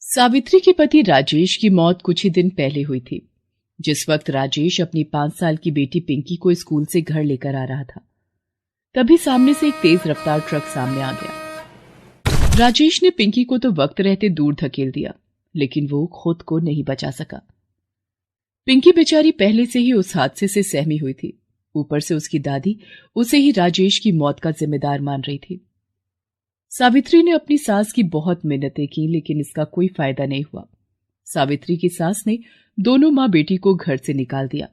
सावित्री के पति राजेश की मौत कुछ ही दिन पहले हुई थी। जिस वक्त राजेश अपनी 5 साल की बेटी पिंकी को स्कूल से घर लेकर आ रहा था, तभी सामने से एक तेज रफ्तार ट्रक सामने आ गया। राजेश ने पिंकी को तो वक्त रहते दूर धकेल दिया, लेकिन वो खुद को नहीं बचा सका। पिंकी बेचारी पहले से ही उस हादसे से सहमी हुई थी। ऊपर से उसकी दादी उसे ही राजेश की मौत का जिम्मेदार मान रही थी। सावित्री ने अपनी सास की बहुत मिन्नतें की, लेकिन इसका कोई फायदा नहीं हुआ। सावित्री की सास ने दोनों माँ बेटी को घर से निकाल दिया।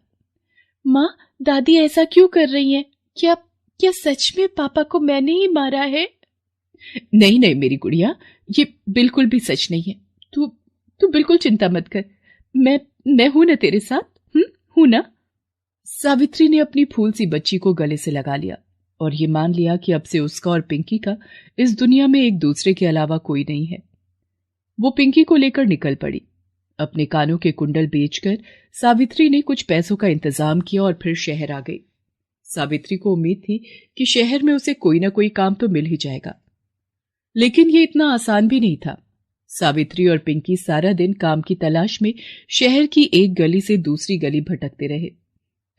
माँ, दादी ऐसा क्यों कर रही हैं? क्या क्या सच में पापा को मैंने ही मारा है? नहीं नहीं मेरी गुड़िया, ये बिल्कुल भी सच नहीं है। तू बिल्कुल चिंता मत कर। मैं हूं ना तेरे साथ। हूं ना। सावित्री ने अपनी फूल सी बच्ची को गले से लगा लिया और ये मान लिया कि अब से उसका और पिंकी का इस दुनिया में एक दूसरे के अलावा कोई नहीं है। वो पिंकी को लेकर निकल पड़ी। अपने कानों के कुंडल बेचकर सावित्री ने कुछ पैसों का इंतजाम किया और फिर शहर आ गई। सावित्री को उम्मीद थी कि शहर में उसे कोई ना कोई काम तो मिल ही जाएगा, लेकिन ये इतना आसान भी नहीं था। सावित्री और पिंकी सारा दिन काम की तलाश में शहर की एक गली से दूसरी गली भटकते रहे।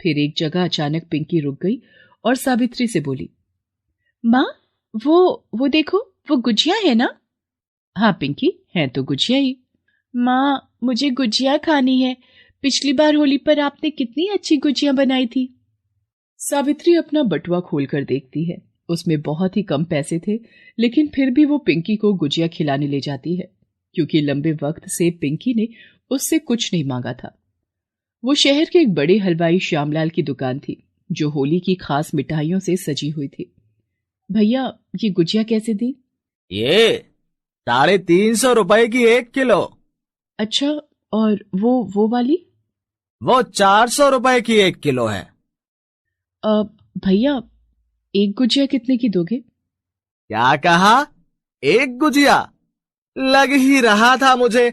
फिर एक जगह अचानक पिंकी रुक गई और सावित्री से बोली, माँ, वो देखो, वो गुजिया है ना? हाँ पिंकी, है तो गुजिया ही। माँ, मुझे गुजिया खानी है। पिछली बार होली पर आपने कितनी अच्छी गुजिया बनाई थी। सावित्री अपना बटुआ खोलकर देखती है। उसमें बहुत ही कम पैसे थे, लेकिन फिर भी वो पिंकी को गुजिया खिलाने ले जाती है, क्योंकि लंबे वक्त से पिंकी ने उससे कुछ नहीं मांगा था। वो शहर के एक बड़े हलवाई श्यामलाल की दुकान थी, जो होली की खास मिठाइयों से सजी हुई थी। भैया, ये गुजिया कैसे दी? ये 350 रुपए की 1 किलो। अच्छा, और वो वाली? वो 400 रुपए की 1 किलो है। भैया, एक गुजिया कितने की दोगे? क्या कहा? एक गुजिया? लग ही रहा था मुझे।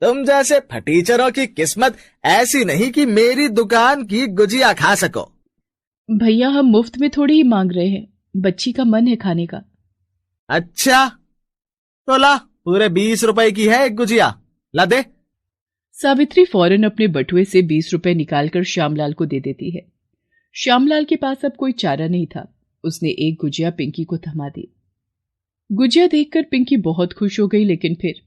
तुम जैसे फटीचरों की किस्मत ऐसी नहीं कि मेरी दुकान की गुजिया खा सको। भैया, हम मुफ्त में थोड़ी ही मांग रहे हैं, बच्ची का मन है खाने का। अच्छा, तो ला, पूरे 20 रुपए की है एक गुजिया, ला दे। सावित्री फौरन अपने बटुए से 20 रुपए निकालकर श्यामलाल को दे देती है। श्यामलाल के पास अब कोई चारा नहीं था। उसने एक गुजिया पिंकी को थमा दी। गुजिया देखकर पिंकी बहुत खुश हो गई, लेकिन फिर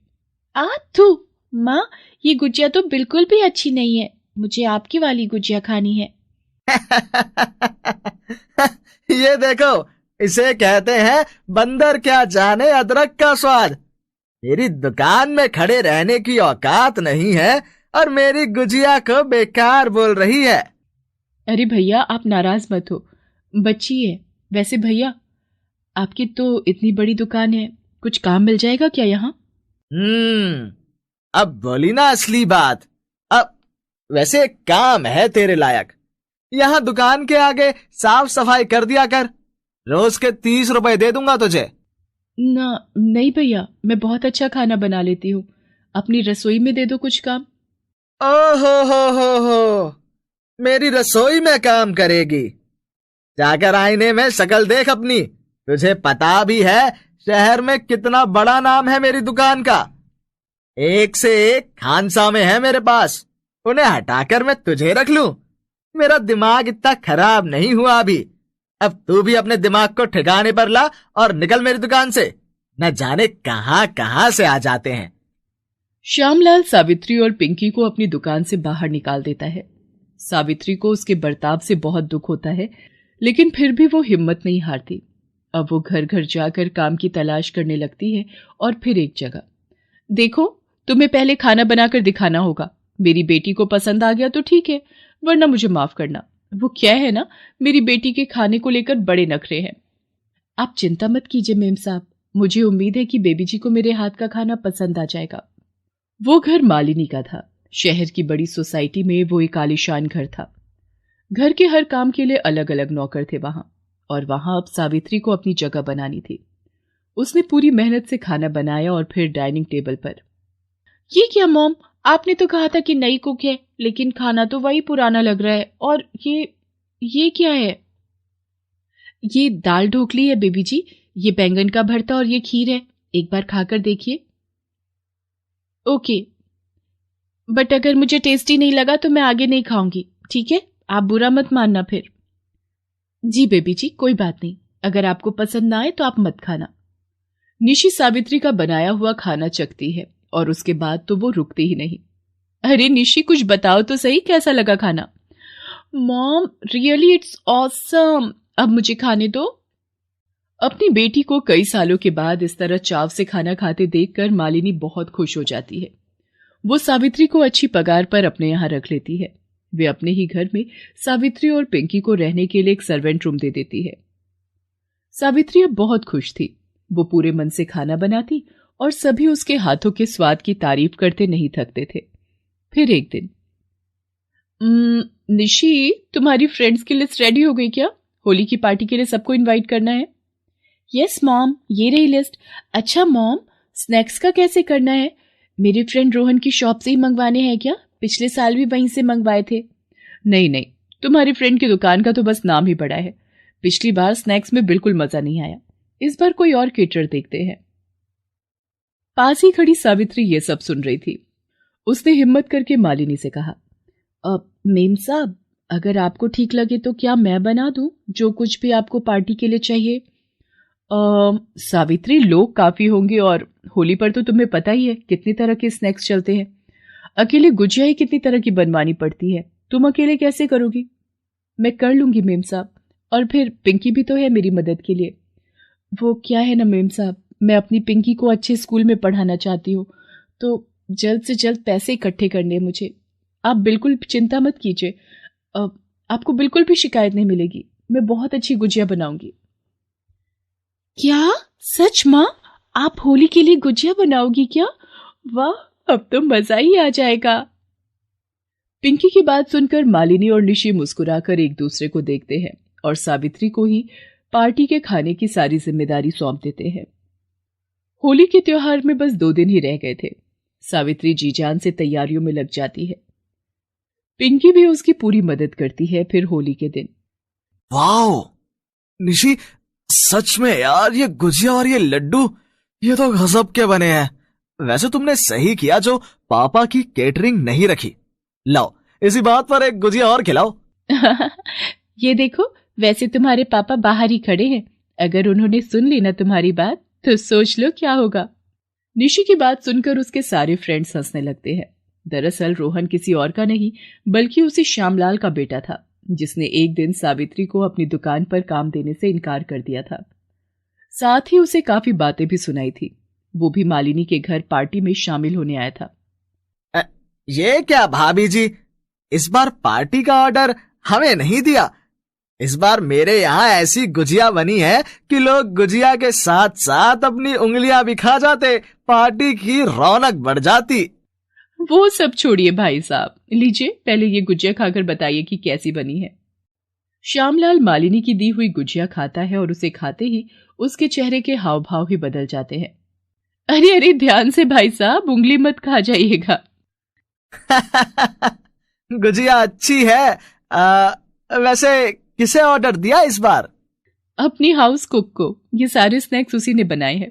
थू माँ, ये गुजिया तो बिल्कुल भी अच्छी नहीं है। मुझे आपकी वाली गुजिया खानी है। ये देखो, इसे कहते हैं बंदर क्या जाने अदरक का स्वाद। मेरी दुकान में खड़े रहने की औकात नहीं है और मेरी गुजिया को बेकार बोल रही है। अरे भैया, आप नाराज मत हो, बच्ची है। वैसे भैया, आपकी तो इतनी बड़ी दुकान है, कुछ काम मिल जाएगा क्या यहाँ? अब बोली ना असली बात। अब वैसे एक काम है तेरे लायक। यहाँ दुकान के आगे साफ सफाई कर दिया कर। रोज के 30 रुपए दे दूंगा तुझे। नहीं भैया, मैं बहुत अच्छा खाना बना लेती हूँ। अपनी रसोई में दे दो कुछ काम। ओहो हो, मेरी रसोई में काम करेगी? जाकर आईने में शक्ल देख अपनी। तुझे पता भी है शहर में कितना बड़ा नाम है मेरी दुकान का। एक से एक खानसामे है मेरे पास, उन्हें हटाकर मैं तुझे रख लूं? मेरा दिमाग इतना खराब नहीं हुआ अभी। अब तू भी अपने दिमाग को ठिकाने पर ला और निकल मेरी दुकान से। न जाने कहां कहां से आ जाते हैं। श्यामलाल सावित्री और पिंकी को अपनी दुकान से बाहर निकाल देता है। सावित्री को उसके बर्ताव से बहुत दुख होता है, लेकिन फिर भी वो हिम्मत नहीं हारती। अब वो घर घर जाकर काम की तलाश करने लगती है और फिर एक जगह। देखो, तुम्हें पहले खाना बनाकर दिखाना होगा। मेरी बेटी को पसंद आ गया तो ठीक है, वरना मुझे माफ करना। वो क्या है ना, मेरी बेटी के खाने को लेकर बड़े नखरे हैं। आप चिंता मत कीजिए मेम साहब, मुझे उम्मीद है कि बेबी जी को मेरे हाथ का खाना पसंद आ जाएगा। वो घर मालिनी का था। शहर की बड़ी सोसाइटी में वो एक आलीशान घर था। घर के हर काम के लिए अलग अलग नौकर थे वहां, और वहां अब सावित्री को अपनी जगह बनानी थी। उसने पूरी मेहनत से खाना बनाया और फिर डाइनिंग टेबल पर। ये क्या मॉम, आपने तो कहा था कि नई कुक है, लेकिन खाना तो वही पुराना लग रहा है। और ये क्या है? ये दाल ढोकली है बेबी जी, ये बैंगन का भरता और ये खीर है। एक बार खाकर देखिए। ओके, बट अगर मुझे टेस्टी नहीं लगा तो मैं आगे नहीं खाऊंगी, ठीक है? आप बुरा मत मानना फिर। जी बेबी जी, कोई बात नहीं, अगर आपको पसंद ना आए तो आप मत खाना। निशी सावित्री का बनाया हुआ खाना चखती है और उसके बाद तो वो रुकती ही नहीं। अरे निशी, कुछ बताओ तो सही, कैसा लगा खाना? मॉम रियली इट्स ऑसम, अब मुझे खाने दो। अपनी बेटी को कई सालों के बाद इस तरह चाव से खाना खाते देखकर मालिनी बहुत खुश हो जाती है। वो सावित्री को अच्छी पगार पर अपने यहाँ रख लेती है। वे अपने ही घर में सावित्री और पिंकी को रहने के लिए एक सर्वेंट रूम दे देती है। सावित्री अब बहुत खुश थी। वो पूरे मन से खाना बनाती और सभी उसके हाथों के स्वाद की तारीफ करते नहीं थकते थे। फिर एक दिन, निशी, तुम्हारी फ्रेंड्स की लिस्ट रेडी हो गई क्या? होली की पार्टी के लिए सबको इनवाइट करना है। यस मॉम, ये रही लिस्ट। अच्छा मॉम, स्नैक्स का कैसे करना है? मेरे फ्रेंड रोहन की शॉप से ही मंगवाने हैं क्या? पिछले साल भी वहीं से मंगवाए थे। नहीं नहीं, तुम्हारी फ्रेंड की दुकान का तो बस नाम ही बड़ा है। पिछली बार स्नैक्स में बिल्कुल मजा नहीं आया। इस बार कोई और केटर देखते हैं। पास ही खड़ी सावित्री ये सब सुन रही थी। उसने हिम्मत करके मालिनी से कहा, मेम साहब, अगर आपको ठीक लगे तो क्या मैं बना दूं जो कुछ भी आपको पार्टी के लिए चाहिए? सावित्री, लोग काफी होंगे और होली पर तो तुम्हें पता ही है कितनी तरह के स्नैक्स चलते हैं। अकेले गुजिया ही कितनी तरह की बनवानी पड़ती है। तुम अकेले कैसे करोगी? मैं कर लूंगी मेम साहब, और फिर पिंकी भी तो है मेरी मदद के लिए। वो क्या है ना मेम साहब, मैं अपनी पिंकी को अच्छे स्कूल में पढ़ाना चाहती हूँ, तो जल्द से जल्द पैसे इकट्ठे करने हैं मुझे। आप बिल्कुल चिंता मत कीजिए, आपको बिल्कुल भी शिकायत नहीं मिलेगी। मैं बहुत अच्छी गुजिया बनाऊंगी। क्या? सच माँ? आप होली के लिए गुजिया बनाओगी क्या? वाह, अब तो मजा ही आ जाएगा। पिंकी की बात सुनकर मालिनी और निशी मुस्कुराकर एक दूसरे को देखते हैं और सावित्री को ही पार्टी के खाने की सारी जिम्मेदारी सौंप देते हैं। होली के त्योहार में बस 2 दिन ही रह गए थे। सावित्री जी जान से तैयारियों में लग जाती है। पिंकी भी उसकी पूरी मदद करती है। फिर होली के दिन, वाओ निशी, सच में यार, ये गुजिया और ये लड्डू, ये तो गजब के बने हैं। वैसे तुमने सही किया जो पापा की केटरिंग नहीं रखी। लाओ, इसी बात पर एक गुजिया और खिलाओ। ये देखो, वैसे तुम्हारे पापा बाहर ही खड़े हैं। अगर उन्होंने सुन ली ना तुम्हारी बात तो सोच लो क्या होगा। निशी की बात सुनकर उसके सारे फ्रेंड्स हंसने लगते हैं। दरअसल रोहन किसी और का नहीं बल्कि उसी श्यामलाल का बेटा था, जिसने एक दिन सावित्री को अपनी दुकान पर काम देने से इनकार कर दिया था। साथ ही उसे काफी बातें भी सुनाई थी। वो भी मालिनी के घर पार्टी में शामिल होने आया था। ये क्या भाभी जी, इस बार पार्टी का ऑर्डर हमें नहीं दिया। इस बार मेरे यहाँ ऐसी गुजिया बनी है कि लोग गुजिया के साथ साथ अपनी उंगलियां भी खा जाते, पार्टी की रौनक बढ़ जाती। वो सब छोड़िए भाई साहब, लीजिए पहले ये गुजिया खाकर बताइए कि कैसी बनी है। श्यामलाल मालिनी की दी हुई गुजिया खाता है और उसे खाते ही उसके चेहरे के हाव भाव ही बदल जाते हैं। अरे अरे, ध्यान से भाई साहब, उंगली मत खा जाइएगा। गुजिया अच्छी है। वैसे किसे ऑर्डर दिया इस बार? अपनी हाउस कुक को। ये सारे स्नैक्स उसी ने बनाए हैं।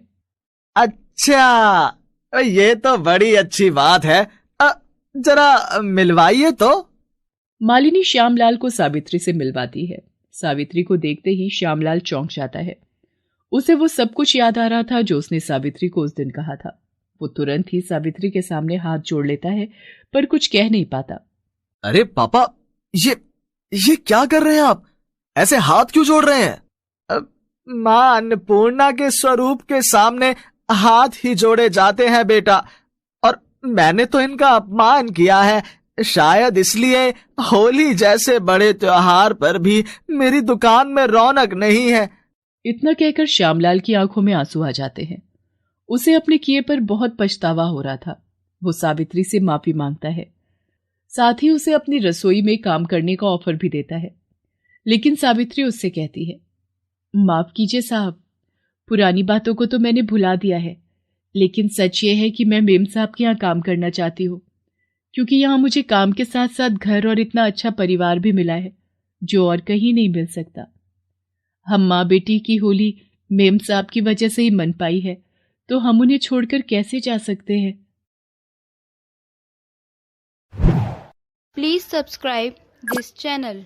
अच्छा, ये तो बड़ी अच्छी बात है। जरा मिलवाइए तो। मालिनी श्यामलाल को सावित्री से मिलवाती है। सावित्री को देखते ही श्यामलाल चौंक जाता है। उसे वो सब कुछ याद आ रहा था जो उसने सावित्री को उस दिन कहा था। वो तुरंत ही सावित्री के सामने हाथ जोड़ लेता है पर कुछ कह नहीं पाता। अरे पापा, ये क्या कर रहे हैं आप? ऐसे हाथ क्यों जोड़ रहे हैं? मां अन्नपूर्णा के स्वरूप के सामने हाथ ही जोड़े जाते हैं बेटा, और मैंने तो इनका अपमान किया है। शायद इसलिए होली जैसे बड़े त्योहार पर भी मेरी दुकान में रौनक नहीं है। इतना कहकर श्यामलाल की आंखों में आंसू आ जाते हैं। उसे अपने किए पर बहुत पछतावा हो रहा था। वो सावित्री से माफी मांगता है, साथ ही उसे अपनी रसोई में काम करने का ऑफर भी देता है। लेकिन सावित्री उससे कहती है, माफ कीजिए साहब, पुरानी बातों को तो मैंने भुला दिया है, लेकिन सच ये है कि मैं मेम साहब के यहाँ काम करना चाहती हूँ, क्योंकि यहाँ मुझे काम के साथ साथ घर और इतना अच्छा परिवार भी मिला है जो और कहीं नहीं मिल सकता। हम माँ बेटी की होली मेम साहब की वजह से ही मन पाई है, तो हम उन्हें छोड़कर कैसे जा सकते हैं। Please subscribe this channel.